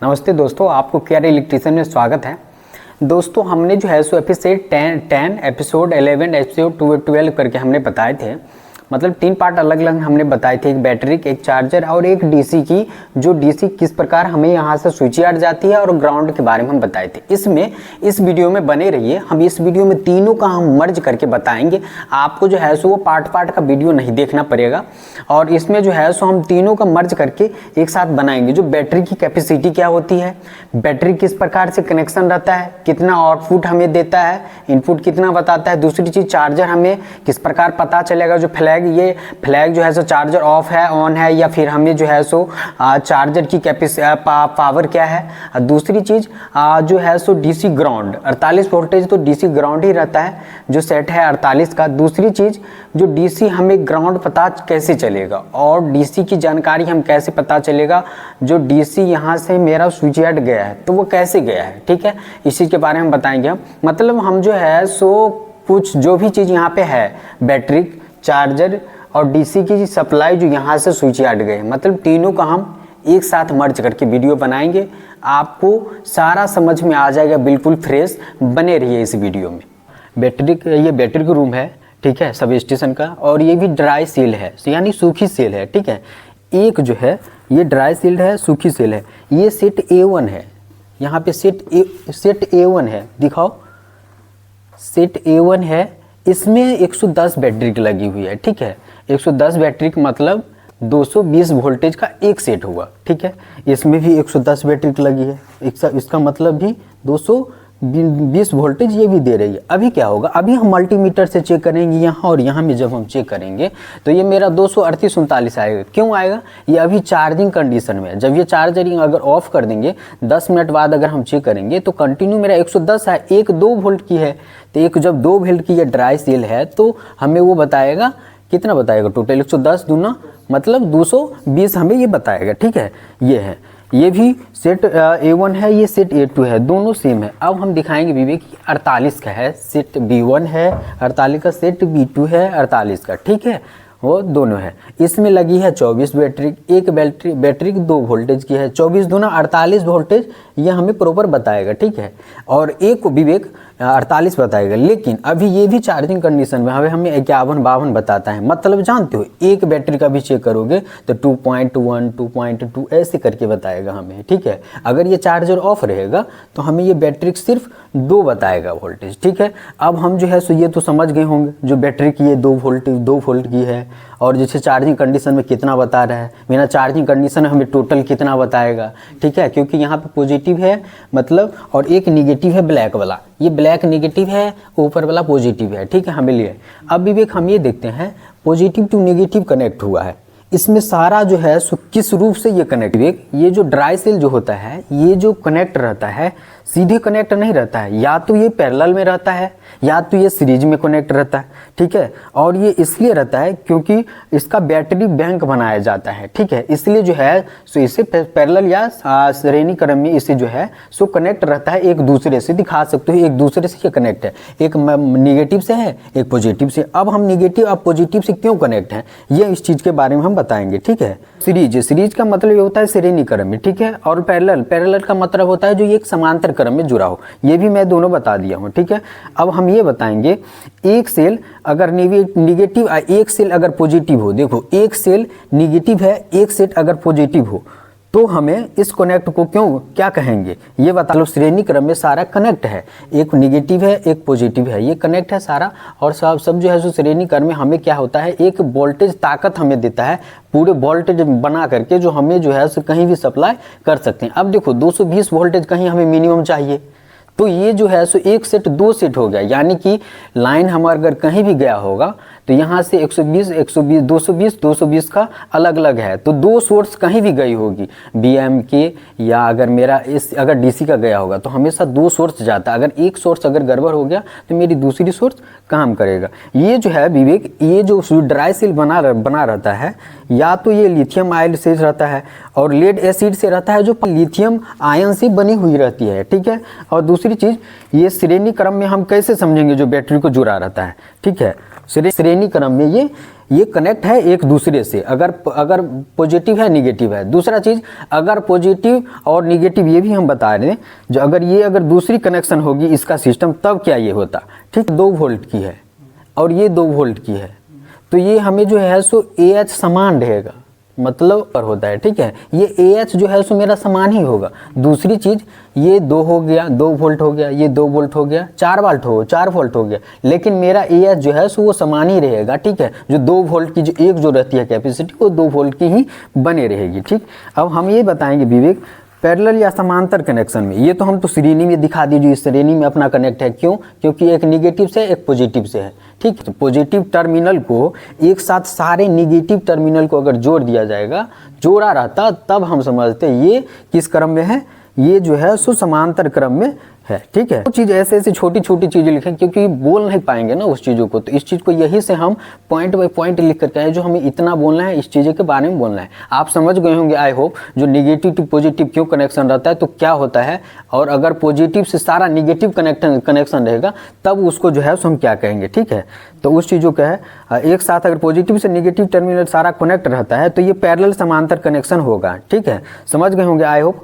नमस्ते दोस्तों, आपको केयर इलेक्ट्रीशियन में स्वागत है। दोस्तों हमने जो है सो एपिसोड 10 एपिसोड 11 एपिसोड 12 करके हमने बताए थे। मतलब 3 पार्ट अलग अलग हमने बताए थे, एक बैटरी, एक चार्जर और एक डीसी की, जो डीसी किस प्रकार हमें यहाँ से स्विच यार्ड जाती है और ग्राउंड के बारे में हम बताए थे। इस वीडियो में बने रहिए। हम इस वीडियो में तीनों का हम मर्ज करके बताएंगे। आपको जो है सो वो पार्ट का वीडियो नहीं देखना पड़ेगा और इसमें जो है सो हम तीनों का मर्ज करके एक साथ बनाएंगे। जो बैटरी की कैपेसिटी क्या होती है, बैटरी किस प्रकार से कनेक्शन रहता है, कितना आउटपुट हमें देता है, इनपुट कितना बताता है। दूसरी चीज़ चार्जर हमें किस प्रकार पता चलेगा, जो ये फ्लैग जो है सो चार्जर ऑफ है ऑन है, या फिर हमें जो है सो चार्जर की पावर क्या है। दूसरी चीज़ जो है सो डीसी ग्राउंड 48 वोल्टेज, तो डीसी ग्राउंड ही रहता है जो सेट है 48 का। दूसरी चीज़ जो डीसी हमें ग्राउंड पता कैसे चलेगा और डीसी की जानकारी हम कैसे पता चलेगा, जो डीसी यहाँ से मेरा स्विच यार्ड गया है तो वो कैसे गया है, ठीक है, इसी के बारे में बताएंगे हम। मतलब हम जो है सो कुछ जो भी चीज़ यहाँ पे है, बैटरी, चार्जर और डीसी की सप्लाई जो यहाँ से स्विच यार्ड गए, मतलब तीनों का हम एक साथ मर्ज करके वीडियो बनाएंगे। आपको सारा समझ में आ जाएगा, बिल्कुल फ्रेश। बने रहिए इस वीडियो में। ये बैटरी का रूम है, ठीक है, सब स्टेशन का, और ये भी ड्राई सील है, यानी सूखी सेल है, ठीक है। एक जो है ये ड्राई सील्ड है, सूखी सेल है। ये सेट A1 है, यहाँ पे सेट A1 है, दिखाओ, सेट A1 है। इसमें 110 बैटरी की लगी हुई है, ठीक है। 110 बैटरी का मतलब 220 वोल्टेज का एक सेट हुआ, ठीक है। इसमें भी 110 बैटरी की लगी है, इसका मतलब भी 220 वोल्टेज ये भी दे रही है। अभी क्या होगा, अभी हम मल्टीमीटर से चेक करेंगे यहाँ, और यहाँ में जब हम चेक करेंगे तो ये मेरा 238-39 आएगा। क्यों आएगा, ये अभी चार्जिंग कंडीशन में है। जब ये चार्जरिंग अगर ऑफ कर देंगे 10 मिनट बाद अगर हम चेक करेंगे तो कंटिन्यू मेरा 110 है, 1-2 वोल्ट की है। तो एक जब 2 वोल्ट की ये ड्राई सेल है तो हमें वो बताएगा, कितना बताएगा, टोटल 110 दूना मतलब 220 हमें ये बताएगा, ठीक है। ये है, ये भी सेट A1 है, ये सेट A2 है, दोनों सेम है। अब हम दिखाएंगे विवेक 48 का है, सेट B1 है 48 का, सेट B2 है 48 का, ठीक है, वो दोनों है। इसमें लगी है 24 बैटरी, एक बैटरी 2 वोल्टेज की है, 24 दूना 48 वोल्टेज ये हमें प्रॉपर बताएगा, ठीक है। और एक को विवेक 48 बताएगा। लेकिन अभी ये भी चार्जिंग कंडीशन में हमें 51-52 बताता है। मतलब जानते हो, एक बैटरी का भी चेक करोगे तो 2.1 2.2 ऐसे करके बताएगा हमें, ठीक है। अगर ये चार्जर ऑफ रहेगा तो हमें ये बैटरी सिर्फ 2 बताएगा वोल्टेज, ठीक है। अब हम जो है सो ये तो समझ गए होंगे, जो बैटरी की ये 2 वोल्ट की है, और जैसे चार्जिंग कंडीशन में कितना बता रहा है, मेरा चार्जिंग कंडीशन हमें टोटल कितना बताएगा, ठीक है। क्योंकि यहाँ पे पॉजिटिव है मतलब, और एक निगेटिव है ब्लैक वाला, ये ब्लैक निगेटिव है, ऊपर वाला पॉजिटिव है, ठीक है, हमें लिए। अब विवेक हम ये देखते हैं, पॉजिटिव टू नेगेटिव कनेक्ट हुआ है, इसमें सारा जो है सो किस रूप से ये कनेक्ट, ये जो ड्राई सेल जो होता है, ये जो कनेक्ट रहता है सीधे कनेक्ट नहीं रहता है, या तो ये पैरेलल में रहता है या तो ये सीरीज में कनेक्ट रहता है, ठीक है। और ये इसलिए रहता है क्योंकि इसका बैटरी बैंक बनाया जाता है, ठीक है। इसलिए जो है सो इसे पैरेलल या श्रेणी क्रम में इसे जो है सो कनेक्ट रहता है, एक दूसरे से दिखा सकते हो, एक दूसरे से ये कनेक्ट है, एक निगेटिव से है, एक पॉजिटिव से। अब हम निगेटिव और पॉजिटिव से क्यों कनेक्ट हैं, ये इस चीज़ के बारे में हम बताएंगे, ठीक है। सीरीज का मतलब ये होता है श्रेणी क्रम में, ठीक है। और पैरेलल का मतलब होता है जो एक समांतर क्रम में जुड़ा हो, ये भी मैं दोनों बता दिया हूँ, ठीक है। अब हम ये बताएंगे, एक सेल अगर निगेटिव, एक सेल अगर पॉजिटिव हो, देखो एक सेल निगेटिव है, एक सेल अगर पॉजिटिव हो, तो हमें इस कनेक्ट को क्या कहेंगे, ये बता लो। श्रेणी क्रम में सारा कनेक्ट है, एक निगेटिव है एक पॉजिटिव है, ये कनेक्ट है सारा, और सब जो है सो श्रेणी क्रम में हमें क्या होता है, एक वोल्टेज ताकत हमें देता है, पूरे वोल्टेज बना करके जो हमें जो है सो कहीं भी सप्लाई कर सकते हैं। अब देखो 220 वोल्टेज कहीं हमें मिनिमम चाहिए, तो ये जो है सो एक सेट 2 सेट हो गया, यानी कि लाइन हमारा अगर कहीं भी गया होगा तो यहाँ से 220 का अलग अलग है, तो 2 सोर्स कहीं भी गई होगी, BM के, या अगर मेरा अगर DC का गया होगा तो हमेशा 2 सोर्स जाता है। अगर एक सोर्स अगर गड़बड़ हो गया तो मेरी दूसरी सोर्स काम करेगा। ये जो है विवेक, ये जो ड्राई सेल बना रहता है, या तो ये लिथियम आयन से रहता है और लेड एसिड से रहता है, जो लिथियम आयन से बनी हुई रहती है, ठीक है। और दूसरी चीज़, ये श्रेणी क्रम में हम कैसे समझेंगे, जो बैटरी को जुड़ा रहता है, ठीक है। श्रेणी क्रम में ये ये कनेक्ट है एक दूसरे से, अगर पॉजिटिव है निगेटिव है। दूसरा चीज़, अगर पॉजिटिव और निगेटिव ये भी हम बता रहे हैं, जो अगर दूसरी कनेक्शन होगी इसका सिस्टम, तब क्या ये होता, ठीक। 2 वोल्ट की है और ये 2 वोल्ट की है, तो ये हमें जो है सो AH समान रहेगा, मतलब पर होता है, ठीक है। ये AH जो है सो मेरा समान ही होगा। दूसरी चीज़, ये 2 हो गया, 2 वोल्ट हो गया, ये 2 वोल्ट हो गया, 4 वोल्ट हो गया, लेकिन मेरा AH जो है सो वो समान ही रहेगा, ठीक है। जो 2 वोल्ट की जो एक जो रहती है कैपेसिटी, वो 2 वोल्ट की ही बने रहेगी, ठीक। अब हम ये बताएंगे विवेक, पैरेलल या समांतर कनेक्शन में, ये तो हम तो श्रेणी में दिखा दीजिए, इस श्रेणी में अपना कनेक्ट है, क्यों? क्योंकि एक निगेटिव से एक पॉजिटिव से है, ठीक। तो पॉजिटिव टर्मिनल को एक साथ सारे निगेटिव टर्मिनल को अगर जोड़ दिया जाएगा, जोड़ा रहता, तब हम समझते ये किस क्रम में है, ये जो है सो समांतर क्रम में है, ठीक है। वो चीज़ ऐसे छोटी छोटी चीज़ें लिखें, क्योंकि बोल नहीं पाएंगे ना उस चीज़ों को, तो इस चीज़ को यही से हम पॉइंट बाय पॉइंट लिख करके है, जो हमें इतना बोलना है, इस चीज़ों के बारे में बोलना है। आप समझ गए होंगे आई होप, जो निगेटिव टू पॉजिटिव क्यों कनेक्शन रहता है, तो क्या होता है, और अगर पॉजिटिव से सारा निगेटिव कनेक्शन रहेगा, तब उसको जो है सो हम क्या कहेंगे, ठीक है। तो उस चीज़ों का है, एक साथ अगर पॉजिटिव से निगेटिव टर्मिनल सारा कनेक्ट रहता है, तो ये पैरेलल समांतर कनेक्शन होगा, ठीक है। समझ गए होंगे आई होप।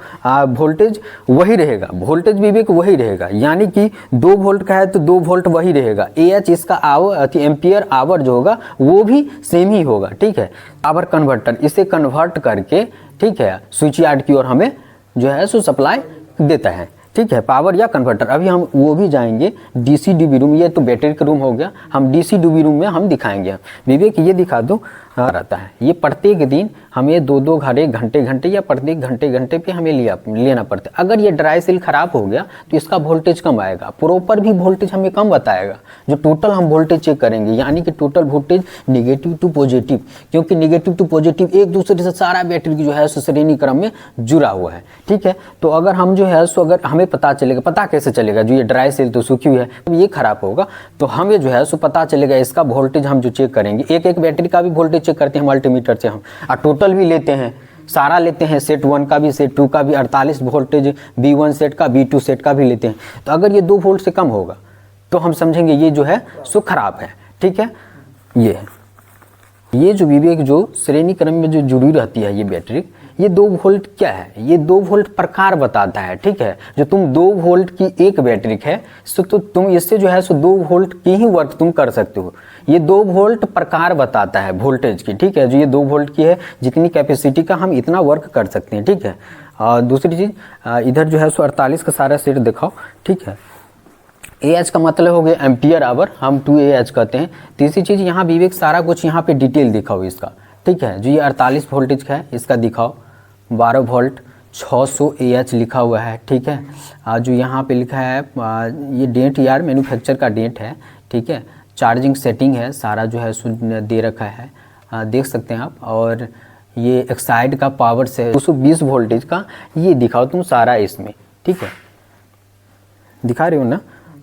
वोल्टेज वही रहेगा, वोल्टेज विवेक वही रहेगा, यानी कि 2 वोल्ट का है तो 2 वोल्ट वही रहेगा। AH इसका एम्पियर आवर जो होगा वो भी सेम ही होगा, ठीक है। पावर कन्वर्टर इसे कन्वर्ट करके, ठीक है, स्विच यार्ड की ओर हमें जो है सो सप्लाई देता है, ठीक है, पावर या कन्वर्टर। अभी हम वो भी जाएंगे DC DB रूम, ये तो बैटरी का रूम हो गया, हम DC DB रूम में हम दिखाएंगे। विवेक ये दिखा दो, रहता है ये प्रत्येक दिन हमें 2-2 घंटे या प्रत्येक घंटे पे हमें लेना पड़ता है। अगर ये ड्राई सेल खराब हो गया तो इसका वोल्टेज कम आएगा, प्रॉपर भी वोल्टेज हमें कम बताएगा। जो टोटल हम वोल्टेज चेक करेंगे, यानी कि total voltage negative to positive, क्योंकि निगेटिव टू पॉजिटिव एक दूसरे से सारा बैटरी की जो है श्रेणी क्रम में जुड़ा हुआ है, ठीक है। तो अगर हम जो है सो अगर हमें पता चलेगा, पता कैसे चलेगा, जो ये ड्राई सेल तो सूखी हुई है, तो ये खराब होगा, तो हमें जो है सो पता चलेगा इसका वोल्टेज हम जो चेक करेंगे, एक बैटरी का भी वोल्टेज चेक करते हैं मल्टीमीटर से हम, और टोटल भी लेते हैं, सारा लेते हैं, सेट 1 का भी सेट 2 का भी, 48 वोल्टेज B1 सेट का B2 सेट का भी लेते हैं। तो अगर ये 2 वोल्ट से कम होगा तो हम समझेंगे ये जो है सो खराब है, ठीक है। ये जो विवेक जो श्रेणी क्रम में जो जुड़ी रहती है ये बैटरी, ये 2 वोल्ट क्या है, ये 2 वोल्ट प्रकार बताता है, ठीक है। जो तुम 2 वोल्ट की एक बैटरी है तो तुम इससे जो है सो 2 वोल्ट की ही वर्क तुम कर सकते हो। ये 2 वोल्ट प्रकार बताता है वोल्टेज की, ठीक है। जो ये 2 वोल्ट की है, जितनी कैपेसिटी का हम इतना वर्क कर सकते हैं, ठीक है। और दूसरी चीज़, इधर जो है सो 48 का सारा सेट दिखाओ, ठीक है। AH का मतलब हो गया एम्पियर आवर, हम 2AH कहते हैं। तीसरी चीज़, यहाँ विवेक सारा कुछ यहाँ पे डिटेल दिखाओ इसका, ठीक है। जो ये 48 वोल्टेज का है इसका दिखाओ, 12 वोल्ट 600 AH लिखा हुआ है, ठीक है। जो यहाँ पे लिखा है ये डेट यार मैन्युफैक्चर का डेट है, ठीक है। चार्जिंग सेटिंग है, सारा जो है दे रखा है, देख सकते हैं आप। और ये एक्साइड का पावर से 220 वोल्टेज का ये दिखाओ तुम सारा इसमें, ठीक है, दिखा रहे हो ना।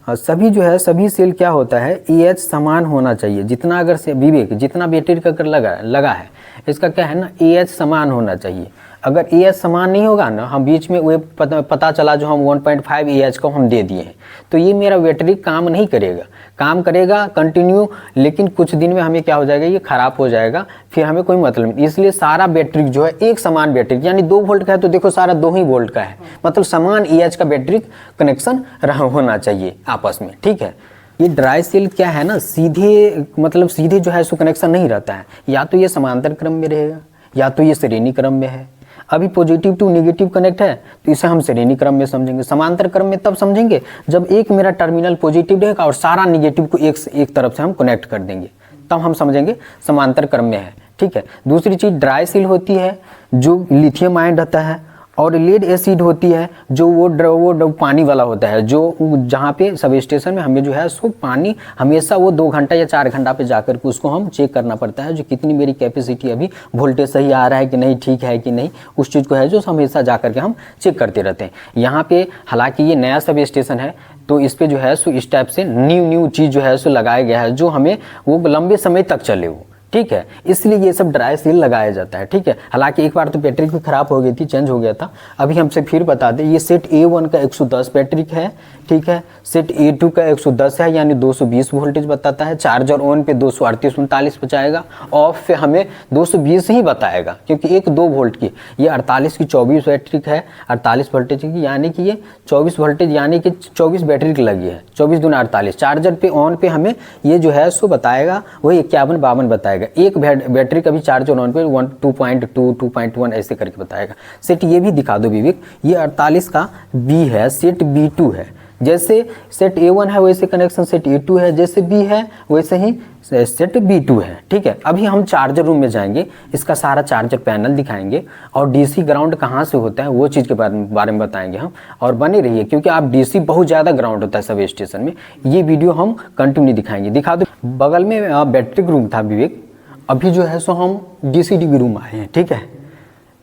सभी जो है सभी सेल क्या होता है, AH समान होना चाहिए, जितना अगर से विवेक जितना बैटरी का अगर लगा है इसका क्या है ना, AH समान होना चाहिए। अगर AH समान नहीं होगा ना, हम बीच में वो पता चला जो हम 1.5 AH को हम दे दिए हैं, तो ये मेरा बैटरी काम नहीं करेगा, काम करेगा कंटिन्यू, लेकिन कुछ दिन में हमें क्या हो जाएगा, ये खराब हो जाएगा, फिर हमें कोई मतलब नहीं। इसलिए सारा बैटरी जो है एक समान बैटरी, यानी 2 वोल्ट का है तो देखो सारा 2 ही वोल्ट का है, मतलब समान AH का बैटरी कनेक्शन होना चाहिए आपस में, ठीक है। ये ड्राई सेल क्या है ना, सीधे मतलब सीधे जो है सो कनेक्शन नहीं रहता है, या तो ये समांतर क्रम में रहेगा या तो ये श्रेणी क्रम में है। अभी पॉजिटिव टू नेगेटिव कनेक्ट है तो इसे हम श्रेणी क्रम में समझेंगे। समांतर क्रम में तब समझेंगे जब एक मेरा टर्मिनल पॉजिटिव रहेगा और सारा नेगेटिव को एक तरफ से हम कनेक्ट कर देंगे, तब हम समझेंगे समांतर क्रम में है, ठीक है। दूसरी चीज़ ड्राई सेल होती है जो लिथियम आयन रहता है, और लेड एसिड होती है जो वो पानी वाला होता है, जो जहाँ पे सब स्टेशन में हमें जो है सो पानी हमेशा वो 2 घंटा या 4 घंटा पे जाकर के उसको हम चेक करना पड़ता है, जो कितनी मेरी कैपेसिटी अभी वोल्टेज सही आ रहा है कि नहीं, ठीक है कि नहीं, उस चीज़ को है जो हमेशा जा करके हम चेक करते रहते हैं। यहाँ पे हालांकि ये नया सब स्टेशन है तो इस पर जो है सो इस टाइप से न्यू चीज़ जो है सो लगाया गया है, जो हमें वो लंबे समय तक चले वो, ठीक है, इसलिए ये सब ड्राई सील लगाया जाता है। ठीक है, हालांकि एक बार तो बैटरी भी खराब हो गई थी, चेंज हो गया था। अभी हमसे फिर बता दें, ये सेट A1 का 110 बैटरी है। ठीक है, सेट A2 का 110 है, यानी 220 वोल्टेज बताता है। चार्जर ऑन पे 238-39 बचाएगा, ऑफ पे हमें 220 ही बताएगा, क्योंकि एक 2 वोल्ट की, ये 48 की 24 बैटरी है, 48 वोल्टेज की, यानी कि ये 24 वोल्टेज, यानी कि 24 बैटरी की लगी है, 24 दूना 48। चार्जर पे ऑन पे हमें ये जो है सो बताएगा, वही 51-52 बताएगा। एक बैटरी का भी चार्जर ऑन पे 2.2 2.1 ऐसे करके बताएगा। सेट ये भी दिखा दो विवेक, ये 48 का B है, सेट B2 है। जैसे सेट A1 है वैसे कनेक्शन सेट A2 है, जैसे B है वैसे ही सेट B2 है। ठीक है, अभी हम चार्जर रूम में जाएंगे, इसका सारा चार्जर पैनल दिखाएंगे और DC ग्राउंड कहाँ से होता है वो चीज़ के बारे में बताएंगे हम। और बने रहिए, क्योंकि आप DC बहुत ज़्यादा ग्राउंड होता है सब स्टेशन में, ये वीडियो हम कंटिन्यू दिखाएंगे। दिखा दो, बगल में बैटरी रूम था विवेक, अभी जो है सो हम DCDB रूम आए हैं। ठीक है,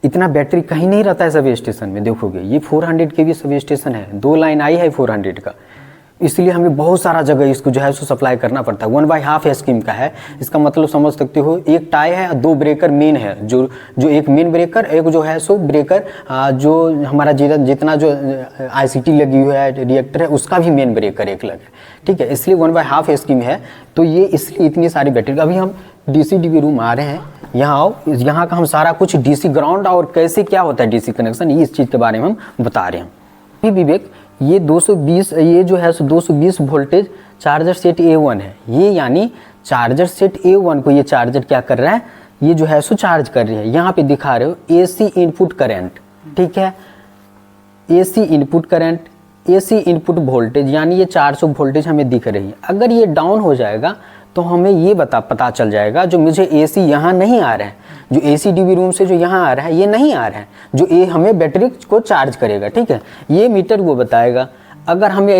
इतना बैटरी कहीं नहीं रहता है सब स्टेशन में, देखोगे ये 400 kV सब स्टेशन है, 2 लाइन आई है 400 का, इसलिए हमें बहुत सारा जगह इसको जो है सो सप्लाई करना पड़ता है। 1/2 स्कीम का है, इसका मतलब समझ सकते हो, एक टाई है, 2 ब्रेकर मेन है, जो एक मेन ब्रेकर, एक जो है सो ब्रेकर जो हमारा जितना जो ICT लगी हुई है, रिएक्टर है, उसका भी मेन ब्रेकर एक लग है। ठीक है, इसलिए 1/2 स्कीम है, तो ये इसलिए इतनी सारी बैटरी। अभी हम DCDB रूम आ रहे हैं, यहाँ आओ, यहाँ का हम सारा कुछ DC ग्राउंड और कैसे क्या होता है DC कनेक्शन, ये इस चीज़ के बारे में हम बता रहे हैं। अभी विवेक ये 220, ये जो है 220 वोल्टेज चार्जर सेट A1 है, ये यानी चार्जर सेट A1 को ये चार्जर क्या कर रहा है, ये जो है सो चार्ज कर रही है। यहाँ पे दिखा रहे हो AC इनपुट करंट। ठीक है, AC input current, AC input voltage, यानी ये 400 वोल्टेज हमें दिख रही है। अगर ये डाउन हो जाएगा तो हमें ये पता चल जाएगा, जो मुझे AC यहाँ नहीं आ रहा है, जो ACDB रूम से जो यहाँ आ रहा है ये नहीं आ रहा है, जो हमें बैटरी को चार्ज करेगा। ठीक है, ये मीटर वो बताएगा। अगर हमें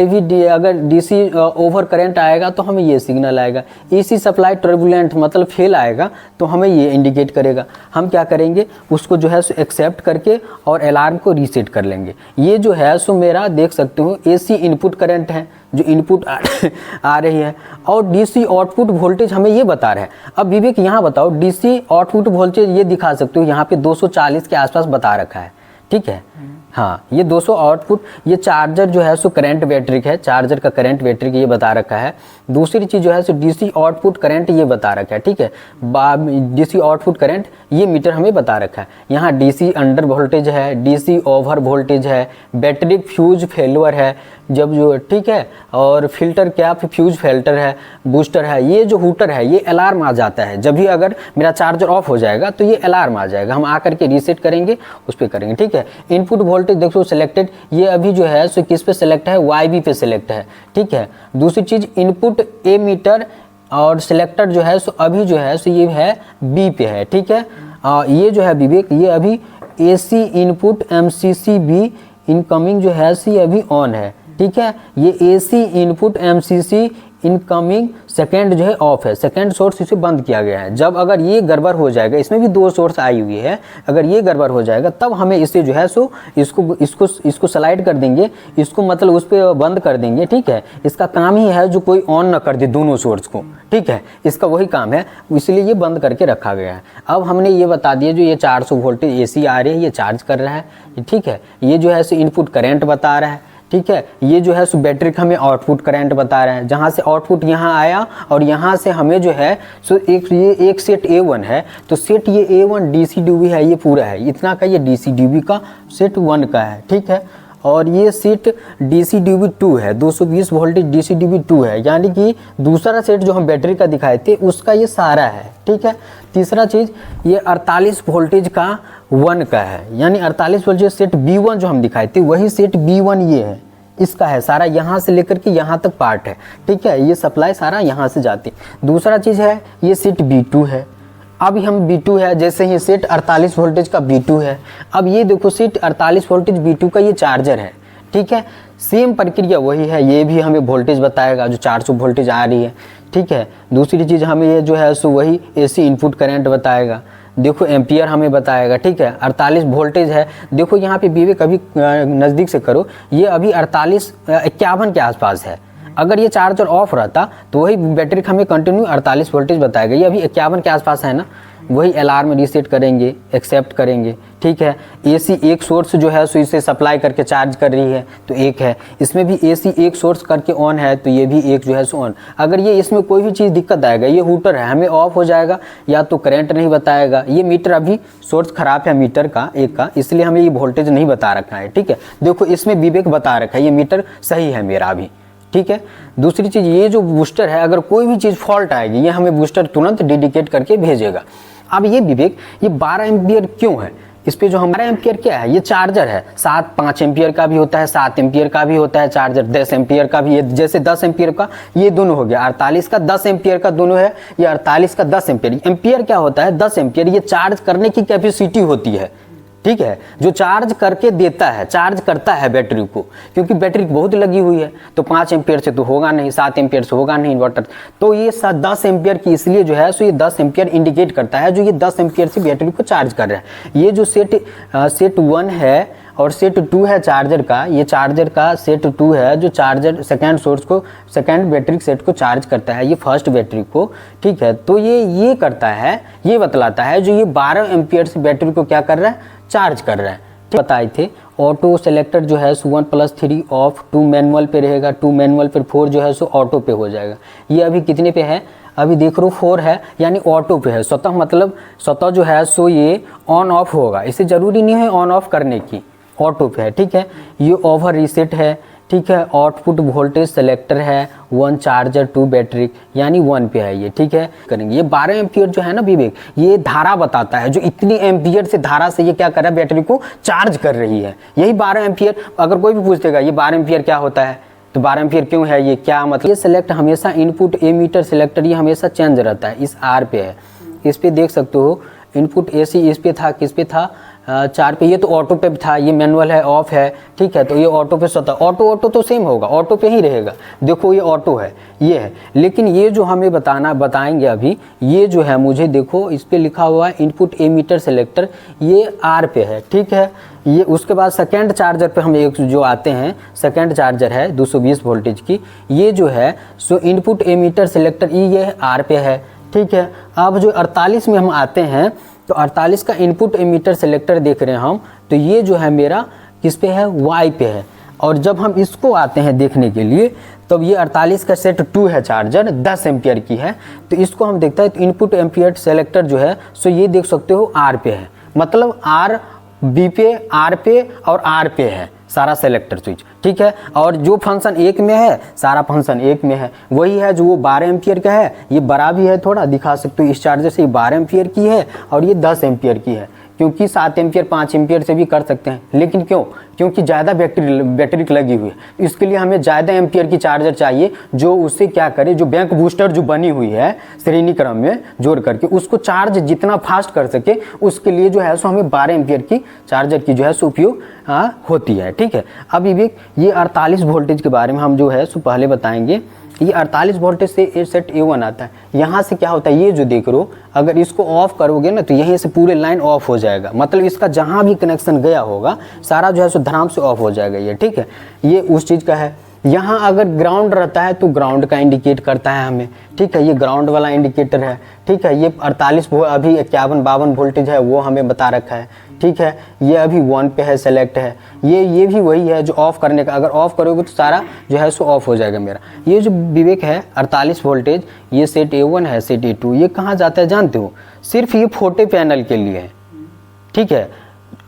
अगर DC ओवर करंट आएगा तो हमें ये सिग्नल आएगा। AC सप्लाई टर्बुलेंट मतलब फेल आएगा तो हमें ये इंडिकेट करेगा। हम क्या करेंगे, उसको जो है सो एक्सेप्ट करके और अलार्म को रीसेट कर लेंगे। ये जो है सो मेरा देख सकते हो AC इनपुट करंट है, जो इनपुट आ रही है, और DC आउटपुट वोल्टेज हमें ये बता रहा है। अब विवेक यहाँ बताओ, DC आउटपुट वोल्टेज ये दिखा सकते हो, यहाँ पे 240 के आसपास बता रखा है। ठीक है, हाँ, ये 200 आउटपुट, ये चार्जर जो है सो करंट बैटरी है, चार्जर का करंट बैटरी ये बता रखा है। दूसरी चीज़ जो है सो DC आउटपुट करंट ये बता रखा है। ठीक है, DC आउटपुट करंट ये मीटर हमें बता रखा है। यहाँ DC अंडर वोल्टेज है, DC ओवर वोल्टेज है, बैटरी फ्यूज फेलुअर है जब जो, ठीक है, और फिल्टर कैप फ्यूज फिल्टर है, बूस्टर है, ये जो हूटर है ये अलार्म आ जाता है। जब भी अगर मेरा चार्जर ऑफ हो जाएगा तो ये अलार्म आ जाएगा, हम आकर के रीसेट करेंगे, उस पर करेंगे। ठीक है, इनपुट वोल्टेज देखो सिलेक्टेड, ये अभी जो है सो किस पे सिलेक्ट है, YB पे सिलेक्ट है। ठीक है, दूसरी चीज़ इनपुट A मीटर और सिलेक्टर जो है सो अभी जो है सो ये है B पे है। ठीक है, ये जो है विवेक, ये अभी AC input MCC B incoming जो है सी अभी ऑन है। ठीक है, ये AC input MCC incoming second जो है ऑफ है, सेकेंड सोर्स इसे बंद किया गया है। जब अगर ये गड़बड़ हो जाएगा, इसमें भी 2 सोर्स आई हुई है, अगर ये गड़बड़ हो जाएगा तब हमें इसे जो है सो इसको स्लाइड कर देंगे, इसको मतलब उस पर बंद कर देंगे। ठीक है, इसका काम ही है जो कोई ऑन ना कर दे दोनों सोर्स को। ठीक है, इसका वही काम है, इसलिए ये बंद करके रखा गया है। अब हमने ये बता दिया, जो ये 400 वोल्टेज AC आ रही है, ये चार्ज कर रहा है। ठीक है, ये जो है सो इनपुट करंट बता रहा है। ठीक है, ये जो है सो बैटरी का हमें आउटपुट करंट बता रहे हैं, जहाँ से आउटपुट यहाँ आया और यहाँ से हमें जो है सो एक सेट A1 है, तो सेट ये A1 DCDB है, ये पूरा है इतना का, ये DCDB का सेट 1 का है। ठीक है, और ये सेट DCDB 2 है, 220 वोल्टेज DCDB 2 है, यानी कि दूसरा सेट जो हम बैटरी का दिखाए थे उसका ये सारा है। ठीक है, तीसरा चीज़ ये 48 वोल्टेज का 1 का है, यानी 48 वोल्टेज सेट B1 जो हम दिखाए थे वही सेट B1 ये है, इसका है सारा, यहाँ से लेकर के यहाँ तक पार्ट है। ठीक है, ये सप्लाई सारा यहाँ से जाती है। दूसरा चीज़ है ये सेट B2 है, अभी हम B2 है, जैसे ही सेट 48 वोल्टेज का B2 है। अब ये देखो सेट 48 वोल्टेज B2 का ये चार्जर है। ठीक है, सेम प्रक्रिया वही है, ये भी हमें वोल्टेज बताएगा जो 400 वोल्टेज आ रही है। ठीक है, दूसरी चीज़ हमें ये जो है सो वही AC इनपुट करंट बताएगा, देखो एम्पियर हमें बताएगा। ठीक है, 48 वोल्टेज है, देखो यहाँ पे विवेक अभी नज़दीक से करो, ये अभी 48 51 के आसपास है। अगर ये चार्जर ऑफ रहता तो वही बैटरी हमें कंटिन्यू 48 वोल्टेज बताएगा। ये अभी 51 के आसपास है ना, वही अलार्म रीसेट करेंगे, एक्सेप्ट करेंगे, ठीक है। एसी एक सोर्स जो है सो इसे सप्लाई करके चार्ज कर रही है तो एक है, इसमें भी एसी एक सोर्स करके ऑन है तो ये भी एक जो है सो ऑन। अगर ये इसमें कोई भी चीज़ दिक्कत आएगा, ये हूटर है हमें ऑफ हो जाएगा या तो करंट नहीं बताएगा। ये मीटर अभी सोर्स खराब है मीटर का एक का, इसलिए हमें ये वोल्टेज नहीं बता रखा है, ठीक है। देखो इसमें विवेक बता रखा है ये मीटर सही है मेरा अभी, ठीक है। दूसरी चीज़ ये जो बूस्टर है, अगर कोई भी चीज़ फॉल्ट आएगी ये हमें बूस्टर तुरंत डेडिकेट करके भेजेगा। अब ये विवेक ये 12 एम्पियर क्यों है, इस पे जो हमारा एम्पियर क्या है, ये चार्जर है 5 एम्पियर का भी होता है, 7 एम्पियर का भी होता है चार्जर, 10 एम्पियर का भी, ये जैसे 10 एम्पियर का ये दोनों हो गया, 48 का 10 एम्पियर का दोनों है, ये 48 का 10 एम्पियर। एम्पियर क्या होता है, 10 एम्पियर ये चार्ज करने की कैपेसिटी होती है, ठीक है, जो चार्ज करके देता है, चार्ज करता है बैटरी को, क्योंकि बैटरी बहुत लगी हुई है तो 5 एम्पियर से तो होगा नहीं, 7 एम्पियर से होगा नहीं इन्वर्टर, तो ये 10 एम्पियर की इसलिए जो है सो ये 10 एम्पियर इंडिकेट करता है जो ये 10 एम्पियर से बैटरी को चार्ज कर रहा है। ये जो सेट 1 है और सेट 2 है चार्जर का, ये चार्जर का सेट 2 है जो चार्जर सेकेंड सोर्स को, सेकेंड बैटरी सेट को चार्ज करता है, ये फर्स्ट बैटरी को, ठीक है। तो ये करता है, ये बतलाता है जो ये 12 एम्पियर से बैटरी को क्या कर रहा है, चार्ज कर रहा है। बताए थे ऑटो सेलेक्टर जो है 1+3 ऑफ, 2 मैनुअल पे रहेगा, 2 मैनुअल पर 4 जो है सो ऑटो पे हो जाएगा। ये अभी कितने पे है, अभी देख रो 4 है, यानी ऑटो पे है। स्वतः मतलब स्वतः जो है सो ये ऑन ऑफ होगा, इसे ज़रूरी नहीं है ऑन ऑफ करने की, ऑटो पे है, ठीक है। ये ओवर रीसेट है, ठीक है। आउटपुट वोल्टेज सेलेक्टर है, 1 चार्जर 2 बैटरी, यानी 1 पे है ये, ठीक है। करेंगे ये 12 एम्पियर जो है ना विवेक, ये धारा बताता है जो इतनी एम्पियर से धारा से ये क्या कर रहा है, बैटरी को चार्ज कर रही है, यही 12 एम्पियर। अगर कोई भी पूछ देगा ये 12 एम्पियर क्या होता है, तो 12 एम्पियर क्यों है, ये क्या मतलब। ये सेलेक्ट हमेशा इनपुट एमीटर सेलेक्टर ये हमेशा चेंज रहता है, इस आर पे है, इस पे देख सकते हो इनपुट एसी इस पे था, किस पे था 4 पे, ये तो ऑटो पे था, ये मैनुअल है ऑफ है, ठीक है। तो ये ऑटो पे स्वतः, ऑटो तो सेम होगा, ऑटो पे ही रहेगा। देखो ये ऑटो है, ये है, लेकिन ये जो हमें बताएंगे अभी, ये जो है मुझे देखो इस पे लिखा हुआ है इनपुट एमीटर सेलेक्टर, ये आर पे है, ठीक है। ये उसके बाद सेकेंड चार्जर पे हम एक जो आते हैं, सेकेंड चार्जर है 220 वोल्टेज की, ये जो है सो इनपुट एमीटर सेलेक्टर ये आर पे है, ठीक है। अब जो 48 में हम आते हैं तो 48 का इनपुट एमीटर सेलेक्टर देख रहे हैं हम, तो ये जो है मेरा किस पे है, वाई पे है। और जब हम इसको आते हैं देखने के लिए तब ये 48 का सेट 2 है चार्जर, 10 एम्पियर की है, तो इसको हम देखते हैं तो इनपुट एम्पियर सेलेक्टर जो है सो ये देख सकते हो आर पे है, मतलब आर बी पे, आर पे और आर पे है सारा सेलेक्टर स्विच, ठीक है। और जो फंक्शन एक में है सारा फंक्शन एक में है, वही है जो वो 12 एम्पियर का है, ये बड़ा भी है थोड़ा दिखा सकते हो, इस चार्जर से ये 12 एम्पियर की है और ये 10 एम्पियर की है, क्योंकि 7 एम्पियर 5 एम्पियर से भी कर सकते हैं, लेकिन क्यों, क्योंकि ज़्यादा बैटरी लगी हुई है, इसके लिए हमें ज़्यादा एम्पियर की चार्जर चाहिए जो उससे क्या करे, जो बैंक बूस्टर जो बनी हुई है श्रेणी क्रम में जोड़ करके उसको चार्ज जितना फास्ट कर सके, उसके लिए जो है सो हमें 12 एम्पियर की चार्जर की जो है सो उपयोग होती है, ठीक है। अब ये 48 वोल्टेज के बारे में हम जो है सो पहले बताएंगे। ये 48 वोल्टेज से सेट A1 आता है, यहाँ से क्या होता है, ये जो देख रहे हो अगर इसको ऑफ करोगे ना तो यहीं से पूरे लाइन ऑफ हो जाएगा, मतलब इसका जहाँ भी कनेक्शन गया होगा सारा जो है सो धड़ाम से ऑफ हो जाएगा ये, ठीक है। ये उस चीज़ का है। यहाँ अगर ग्राउंड रहता है तो ग्राउंड का इंडिकेट करता है हमें, ठीक है, ये ग्राउंड वाला इंडिकेटर है, ठीक है। ये 48 अभी 51-52 वोल्टेज है वो हमें बता रखा है, ठीक है। ये अभी 1 पे है, सेलेक्ट है, ये भी वही है जो ऑफ करने का, अगर ऑफ करोगे तो सारा जो है सो ऑफ हो जाएगा मेरा। ये जो विवेक है 48 वोल्टेज, ये सेट A1 है, सेट A2, ये कहाँ जाता है जानते हो, सिर्फ ये फोटे पैनल के लिए है, ठीक है।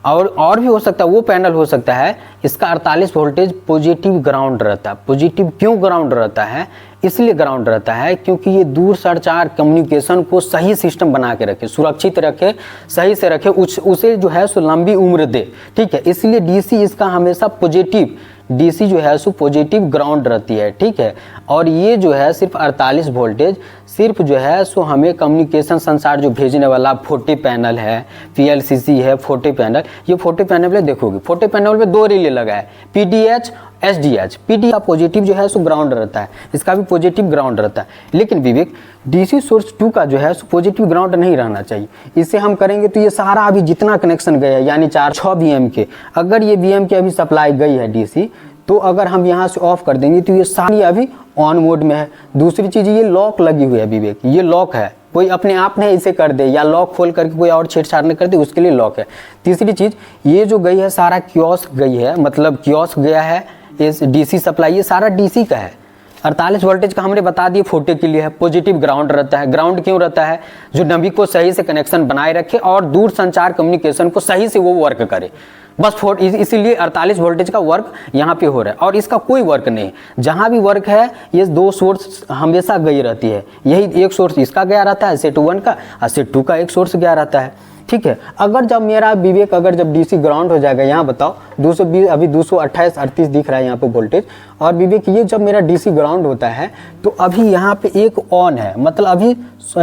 और भी हो सकता है, वो पैनल हो सकता है, इसका 48 वोल्टेज पॉजिटिव ग्राउंड रहता है। पॉजिटिव क्यों ग्राउंड रहता है, इसलिए ग्राउंड रहता है क्योंकि ये दूर संचार कम्युनिकेशन को सही सिस्टम बना के रखे, सुरक्षित रखे, सही से रखे, उसे जो है सो लंबी उम्र दे, ठीक है। इसलिए डीसी इसका हमेशा पॉजिटिव, डीसी जो है सो पॉजिटिव ग्राउंड रहती है, ठीक है। और ये जो है सिर्फ 48 वोल्टेज सिर्फ जो है सो हमें कम्युनिकेशन संसार जो भेजने वाला फोटे पैनल है, पीएलसीसी है, फोटे पैनल, ये फोटे पैनल में देखोगे फोटे पैनल में 2 रिले लगा है, पीडीएच एसडीएच। पीडी का पॉजिटिव जो है सो ग्राउंड रहता है, इसका भी पॉजिटिव ग्राउंड रहता है, लेकिन विवेक डीसी सोर्स 2 का जो है सो पॉजिटिव ग्राउंड नहीं रहना चाहिए। इससे हम करेंगे तो ये सारा अभी जितना कनेक्शन गया है यानी 4-6 वीएम के, अगर ये वीएम के अभी सप्लाई गई है डीसी, तो अगर हम यहाँ से ऑफ कर देंगे तो ये सारी अभी ऑन मोड में है। दूसरी चीज़ ये लॉक लगी हुई है विवेक, ये लॉक है, कोई अपने आप नहीं इसे कर दे या लॉक खोल करके कोई और छेड़छाड़ नहीं कर दे, उसके लिए लॉक है। तीसरी चीज़ ये जो गई है सारा कियोस्क गई है, मतलब कियोस्क गया है, इस डीसी सप्लाई ये सारा डीसी का है। 48 वोल्टेज का हमने बता दिया 40 के लिए है। पॉजिटिव ग्राउंड रहता है। ग्राउंड क्यों रहता है? जो नमी को सही से कनेक्शन बनाए रखे और दूर संचार कम्युनिकेशन को सही से वो वर्क करे, बस इसीलिए 48 वोल्टेज का वर्क यहाँ पे हो रहा है और इसका कोई वर्क नहीं। जहाँ भी वर्क है ये 2 सोर्स हमेशा गई रहती है, यही एक सोर्स इसका गया रहता है सेट 1 का और सेट 2 का एक सोर्स गया रहता है। ठीक है, अगर जब मेरा विवेक अगर जब डीसी ग्राउंड हो जाएगा, यहाँ बताओ 220 अभी 228 38 दिख रहा है यहाँ पे वोल्टेज, और विवेक ये जब मेरा डीसी ग्राउंड होता है तो अभी यहाँ पे एक ऑन है, मतलब अभी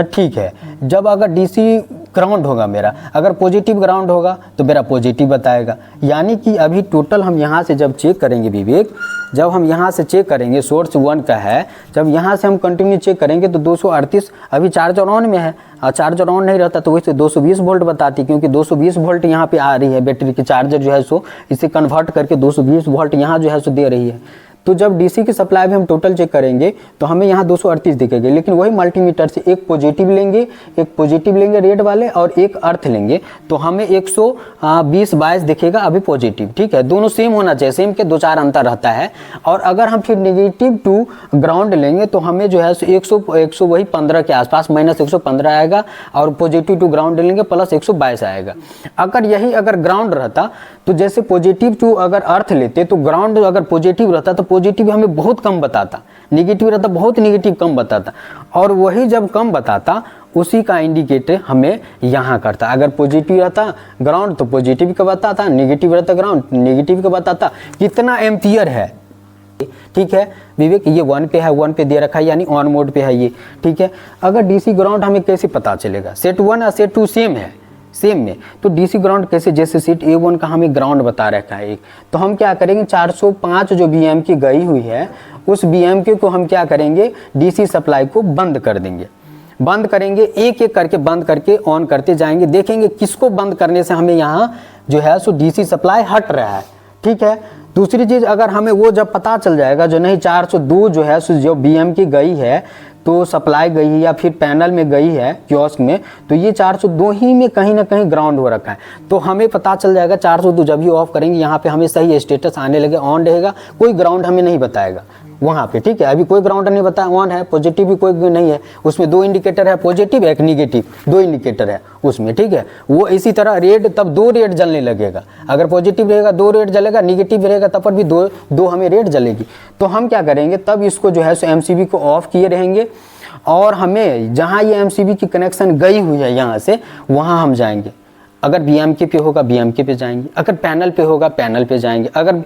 ठीक है। जब अगर डीसी ग्राउंड होगा मेरा, अगर पॉजिटिव ग्राउंड होगा तो मेरा पॉजिटिव बताएगा, यानी कि अभी टोटल हम यहाँ से जब चेक करेंगे विवेक, जब हम यहाँ से चेक करेंगे सोर्स 1 का है, जब यहाँ से हम कंटिन्यू चेक करेंगे तो 238 अभी चार्जर ऑन में है, और चार्जर ऑन नहीं रहता तो वैसे 220 वोल्ट बताती, क्योंकि 220 वोल्ट यहाँ पे आ रही है, बैटरी की चार्जर जो है सो इसे कन्वर्ट करके 220 वोल्ट यहाँ जो है सो दे रही है। तो जब डीसी की सप्लाई भी हम टोटल चेक करेंगे तो हमें यहाँ 238 दिखेंगे, लेकिन वही मल्टीमीटर से एक पॉजिटिव लेंगे रेड वाले और एक अर्थ लेंगे तो हमें 120/22 दिखेगा अभी पॉजिटिव। ठीक है, दोनों सेम होना चाहिए, सेम के 2-4 अंतर रहता है। और अगर हम फिर नेगेटिव टू ग्राउंड लेंगे तो हमें जो है 100 वही 15 के आसपास -115 आएगा, और पॉजिटिव टू ग्राउंड लेंगे +122 आएगा। अगर ग्राउंड रहता तो जैसे पॉजिटिव टू अगर अर्थ लेते तो ग्राउंड अगर पॉजिटिव रहता तो पॉजिटिव हमें बहुत कम बताता, नेगेटिव रहता बहुत नेगेटिव कम बताता, और वही जब कम बताता उसी का इंडिकेटर हमें यहाँ करता। अगर पॉजिटिव रहता ग्राउंड तो पॉजिटिव का बताता, नेगेटिव रहता ग्राउंड नेगेटिव का बताता। कितना एम्पियर है, ठीक है विवेक, ये 1 पे है, 1 पे दे रखा है यानी ऑन मोड पे है ये। ठीक है, अगर डीसी ग्राउंड हमें कैसे पता चलेगा? सेट 1 और सेट 2 सेम है, सेम में तो डीसी ग्राउंड कैसे, जैसे सीट A1 का हमें ग्राउंड बता रखा है एक, तो हम क्या करेंगे 405 जो बीएम की गई हुई है उस बीएम के को हम क्या करेंगे, डीसी सप्लाई को बंद कर देंगे। बंद करेंगे, एक एक करके बंद करके ऑन करते जाएंगे, देखेंगे किसको बंद करने से हमें यहाँ जो है सो डीसी सप्लाई हट रहा है। ठीक है, दूसरी चीज़ अगर हमें वो जब पता चल जाएगा जो नहीं 402 जो है सो जो बीएम की गई है तो सप्लाई गई है या फिर पैनल में गई है कियोस्क में, तो ये 402 ही में कहीं ना कहीं ग्राउंड हो रखा है, तो हमें पता चल जाएगा 402 जब भी ऑफ करेंगे यहाँ पे हमें सही स्टेटस आने लगे, ऑन रहेगा, कोई ग्राउंड हमें नहीं बताएगा वहाँ पे। ठीक है, अभी कोई ग्राउंड नहीं बताया, ऑन है, पॉजिटिव भी कोई नहीं है, उसमें 2 इंडिकेटर है, पॉजिटिव एक निगेटिव, 2 इंडिकेटर है उसमें। ठीक है, वो इसी तरह रेड तब 2 रेड जलने लगेगा, अगर पॉजिटिव रहेगा 2 रेड जलेगा, निगेटिव रहेगा तब पर भी 2 हमें रेड जलेगी। तो हम क्या करेंगे तब इसको जो है सो एमसीबी को ऑफ किए रहेंगे, और हमें जहाँ ये एमसीबी की कनेक्शन गई हुई है यहाँ से वहाँ हम जाएंगे। अगर बीएमके पे होगा बीएमके पे जाएंगे, अगर पैनल पे होगा पैनल पे जाएंगे। अगर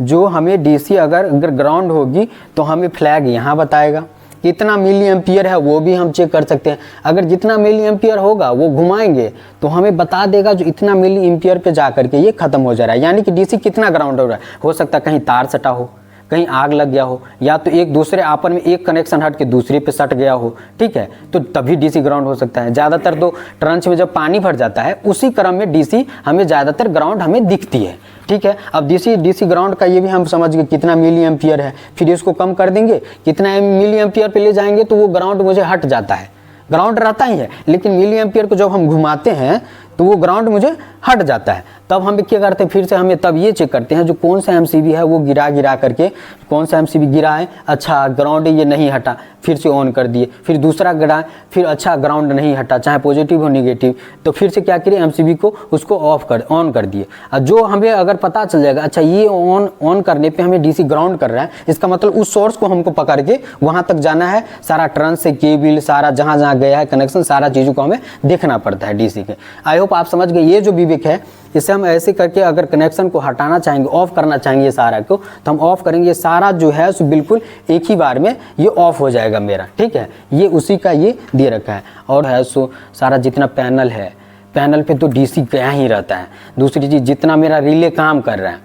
जो हमें डीसी अगर ग्राउंड होगी तो हमें फ्लैग यहाँ बताएगा, कितना मिली एम्पियर है वो भी हम चेक कर सकते हैं। अगर जितना मिली एम्पियर होगा वो घुमाएंगे तो हमें बता देगा जो इतना मिली एम्पियर पे जा करके ये खत्म हो जा रहा है, यानी कि डीसी कितना ग्राउंड हो रहा है। हो सकता है कहीं तार सटा हो, कहीं आग लग गया हो, या तो एक दूसरे आपस में एक कनेक्शन हट के दूसरे पे सट गया हो। ठीक है, तो तभी डीसी ग्राउंड हो सकता है। ज़्यादातर तो ट्रंच में जब पानी भर जाता है उसी क्रम में डीसी हमें ज़्यादातर ग्राउंड हमें दिखती है। ठीक है, अब डीसी ग्राउंड का ये भी हम समझ गए कितना मिली एम्पियर है, फिर इसको कम कर देंगे, कितना मिली एम्पियर पे ले जाएंगे तो वो ग्राउंड मुझे हट जाता है। ग्राउंड रहता ही है लेकिन मिली एम्पियर को जब हम घुमाते हैं तो वो ग्राउंड मुझे हट जाता है। तब हम क्या करते हैं, फिर से हमें तब ये चेक करते हैं जो कौन सा एमसीबी है वो गिरा करके, कौन सा एमसीबी गिरा है, अच्छा ग्राउंड ये नहीं हटा, फिर से ऑन कर दिए, फिर दूसरा गिरा, फिर अच्छा ग्राउंड नहीं हटा, चाहे पॉजिटिव हो निगेटिव, तो फिर से क्या करिए एमसीबी को उसको ऑन कर दिए। जो हमें अगर पता चल जाएगा अच्छा ये ऑन करने पे हमें डीसी ग्राउंड कर रहा है, इसका मतलब उस सोर्स को हमको पकड़ के वहाँ तक जाना है, सारा ट्रांस से केबल सारा जहाँ जहाँ गया है कनेक्शन सारा चीज़ों को हमें देखना पड़ता है डीसी के। आई होप आप समझ गए। ये जो विवेक है इसे हम ऐसे करके अगर कनेक्शन को हटाना चाहेंगे, ऑफ करना चाहेंगे सारा को, तो हम ऑफ करेंगे, सारा जो है सो बिल्कुल एक ही बार में ये ऑफ हो जाएगा मेरा। ठीक है, ये उसी का ये दे रखा है। और है सो सारा जितना पैनल है, पैनल पे तो डीसी गया ही रहता है। दूसरी चीज़ जितना मेरा रिले काम कर रहा है,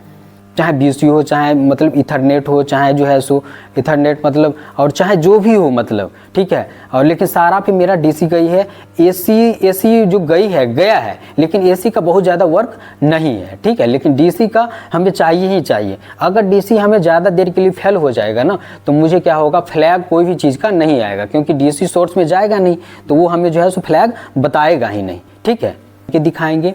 चाहे BCU हो, चाहे मतलब इथरनेट हो, चाहे जो है सो इथरनेट मतलब, और चाहे जो भी हो मतलब, ठीक है। और लेकिन सारा पे मेरा DC गई है। AC जो गया है, लेकिन AC का बहुत ज़्यादा वर्क नहीं है, ठीक है। लेकिन DC का हमें चाहिए ही चाहिए। अगर DC हमें ज़्यादा देर के लिए फेल हो जाएगा ना, तो मुझे क्या होगा, फ्लैग कोई भी चीज़ का नहीं आएगा, क्योंकि DC सोर्स में जाएगा नहीं, तो वो हमें जो है सो फ्लैग बताएगा ही नहीं, ठीक है। कि दिखाएंगे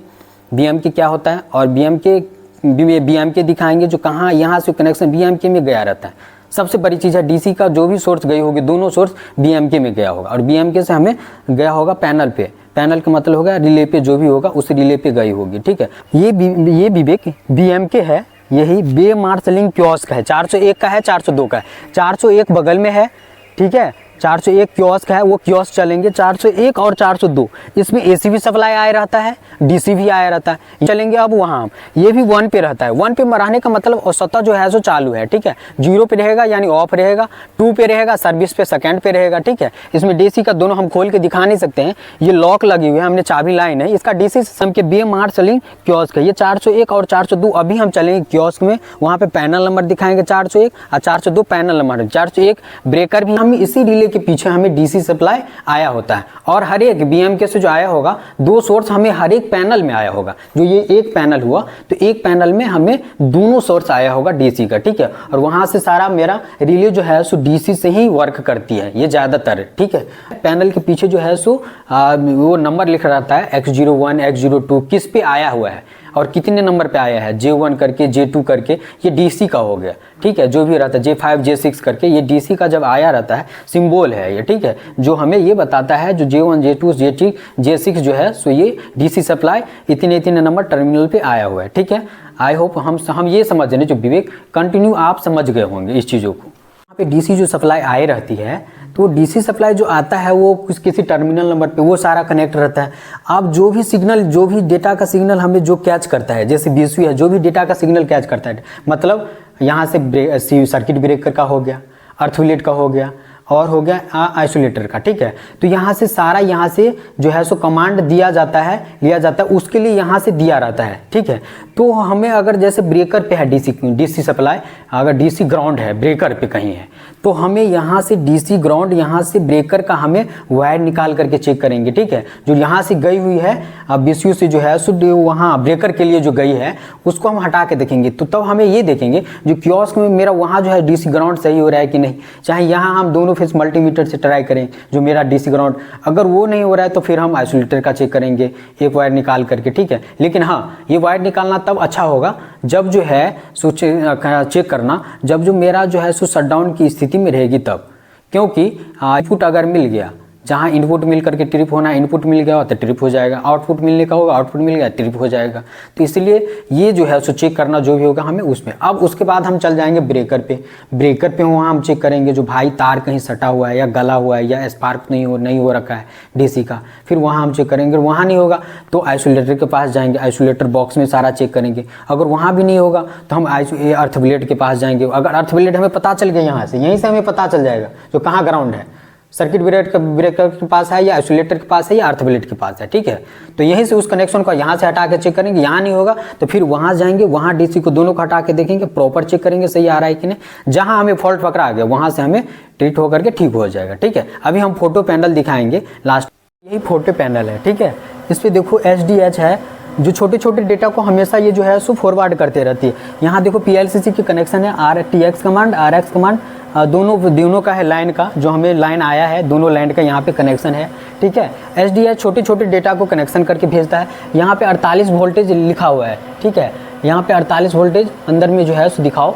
BMK क्या होता है, और BMK दिखाएंगे जो कहाँ यहाँ से कनेक्शन BMK में गया रहता है। सबसे बड़ी चीज़ है DC का जो भी सोर्स गई होगी, दोनों सोर्स BMK में गया होगा, और BMK से हमें गया होगा पैनल पे। पैनल का मतलब होगा रिले पे, जो भी होगा उस रिले पे गई होगी, ठीक है। ये विवेक BMK है, यही बे मार्शलिंग कियोस्क है। 401 का है, 402 का है। 401 बगल में है, ठीक है। 401 कियोस्क है, वो कियोस्क चलेंगे। 401 और 402 इसमें AC भी सप्लाई आया रहता है, DC भी आया रहता है, चलेंगे। अब वहाँ ये भी 1 पे रहता है। 1 पे रहने का मतलब औसतः जो है सो चालू है, ठीक है। 0 पे रहेगा यानी ऑफ रहेगा, 2 पे रहेगा सर्विस पे, सेकंड पे रहेगा, ठीक है। इसमें DC का दोनों हम खोल के दिखा नहीं सकते हैं, ये लॉक लगी हुई है, हमने चाबी लाई नहीं। इसका DC सिस्टम के बे मार्शलिंग कियोस्क है। ये 401 और 402 अभी हम चलेंगे कियोस्क में, वहाँ पे पैनल नंबर दिखाएंगे 401 और 402 पैनल नंबर। 401 ब्रेकर भी हम इसी रिले के पीछे हमें DC सप्लाई आया होता है, और हर एक BMK से जो आया होगा 2 सोर्स हमें हर एक पैनल में आया होगा। जो ये एक पैनल हुआ, तो एक पैनल में हमें दोनों सोर्स आया होगा DC का, ठीक है। और वहां से सारा मेरा रिले जो है सो DC से ही वर्क करती है ये ज़्यादातर, ठीक है। पैनल के पीछे जो है सो वो नंबर लिखा रहता है X01 X02 किस पे आया हुआ है और कितने नंबर पे आया है, J1 करके J2 करके, ये DC का हो गया, ठीक है। जो भी रहता है J5 J6 करके, ये DC का जब आया रहता है सिंबल है ये, ठीक है। जो हमें ये बताता है जो J1 J2 J3 J6 जो है सो ये DC सप्लाई इतने नंबर टर्मिनल पे आया हुआ है, ठीक है। आई होप हम ये समझ रहे, जो विवेक कंटिन्यू आप समझ गए होंगे इस चीज़ों को। यहाँ पे DC जो सप्लाई आए रहती है, तो DC सप्लाई जो आता है वो किसी टर्मिनल नंबर पे वो सारा कनेक्ट रहता है। अब जो भी सिग्नल, जो भी डेटा का सिग्नल हमें जो कैच करता है, जैसे BCU है, जो भी डेटा का सिग्नल कैच करता है, मतलब यहाँ से सर्किट ब्रेकर का हो गया, अर्थविलेट का हो गया, और हो गया आइसोलेटर का, ठीक है। तो यहाँ से सारा यहाँ से जो है सो कमांड दिया जाता है, लिया जाता है, उसके लिए यहाँ से दिया रहता है, ठीक है। तो हमें अगर जैसे ब्रेकर पे है DC सप्लाई, अगर DC ग्राउंड है ब्रेकर पे कहीं है, तो हमें यहाँ से DC ग्राउंड, यहाँ से ब्रेकर का हमें वायर निकाल करके चेक करेंगे, ठीक है। जो यहाँ से गई हुई है BCU से जो है सो वहाँ ब्रेकर के लिए जो गई है उसको हम हटा के देखेंगे, तो तब हमें ये देखेंगे जो कियोस्क में मेरा वहाँ जो है DC ग्राउंड सही हो रहा है कि नहीं। चाहे यहाँ हम दोनों फेस मल्टीमीटर से ट्राई करें, जो मेरा DC ग्राउंड अगर वो नहीं हो रहा है तो फिर हम आइसोलेटर का चेक करेंगे एक वायर निकाल करके, ठीक है। लेकिन हाँ, ये वायर निकालना तब अच्छा होगा जब जो है सो चेक करना जब जो मेरा जो है सो शटडाउन की स्थिति में रहेगी तब, क्योंकि इनपुट अगर मिल गया, जहाँ इनपुट मिल करके ट्रिप होना, इनपुट मिल गया तो ट्रिप हो जाएगा, आउटपुट मिलने का होगा, आउटपुट मिल गया ट्रिप हो जाएगा। तो इसलिए ये जो है सो चेक करना जो भी होगा हमें उसमें। अब उसके बाद हम चल जाएंगे ब्रेकर पे। ब्रेकर पे वहाँ हम चेक करेंगे जो भाई तार कहीं सटा हुआ है या गला हुआ है या स्पार्क नहीं हो रखा है DC का, फिर वहाँ हम चेक करेंगे। वहाँ नहीं होगा तो आइसोलेटर के पास जाएंगे, आइसोलेटर बॉक्स में सारा चेक करेंगे। अगर वहाँ भी नहीं होगा तो हम अर्थविलेट के पास जाएंगे। अगर अर्थविलेट हमें पता चल गया यहाँ से, यहीं से हमें पता चल जाएगा जो कहाँ ग्राउंड है, सर्किट ब्रेकर के पास है या आइसोलेटर के पास है या अर्थविलेट के पास है, ठीक है। तो यहीं से उस कनेक्शन को यहाँ से हटा के चेक करेंगे। यहाँ नहीं होगा तो फिर वहाँ जाएंगे, वहाँ DC को दोनों को हटा के देखेंगे, प्रॉपर चेक करेंगे सही आ रहा है कि नहीं। जहाँ हमें फॉल्ट पकड़ा आ गया वहाँ से हमें ट्रीट होकर के ठीक हो जाएगा, ठीक है। अभी हम फोटो पैनल दिखाएंगे लास्ट, यही फोटो पैनल है, ठीक है। इस पर देखो SDH है, जो छोटे छोटे डेटा को हमेशा ये जो है सो फॉरवर्ड करते रहती है। यहाँ देखो PLCC की कनेक्शन है, RTX कमांड RX कमांड दोनों का है लाइन का, जो हमें लाइन आया है दोनों लाइन का यहाँ पे कनेक्शन है, ठीक है। SDH छोटे छोटे डेटा को कनेक्शन करके भेजता है। यहाँ पे 48 वोल्टेज लिखा हुआ है, ठीक है। यहाँ पे 48 वोल्टेज अंदर में जो है सो दिखाओ,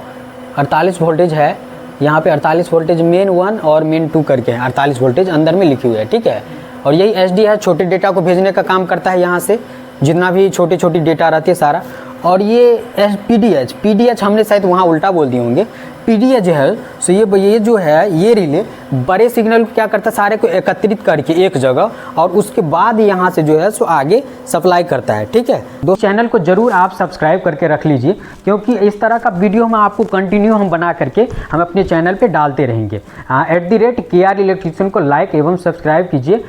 48 वोल्टेज है यहाँ पे। 48 वोल्टेज मेन 1 और मेन 2 करके 48 वोल्टेज अंदर में लिखी हुई है, ठीक है। और यही SDH छोटे डेटा को भेजने का काम करता है, यहाँ से जितना भी छोटी छोटी डेटा रहती है सारा। और ये PDH हमने शायद वहाँ उल्टा बोल दिए होंगे। PDH है सो ये जो है ये रिले बड़े सिग्नल को क्या करता है, सारे को एकत्रित करके एक जगह, और उसके बाद यहाँ से जो है सो आगे सप्लाई करता है, ठीक है। दोस्तों चैनल को जरूर आप सब्सक्राइब करके रख लीजिए, क्योंकि इस तरह का वीडियो हम आपको कंटिन्यू हम बना करके हम अपने चैनल पे डालते रहेंगे। @KR इलेक्ट्रीशियन को लाइक एवं सब्सक्राइब कीजिए।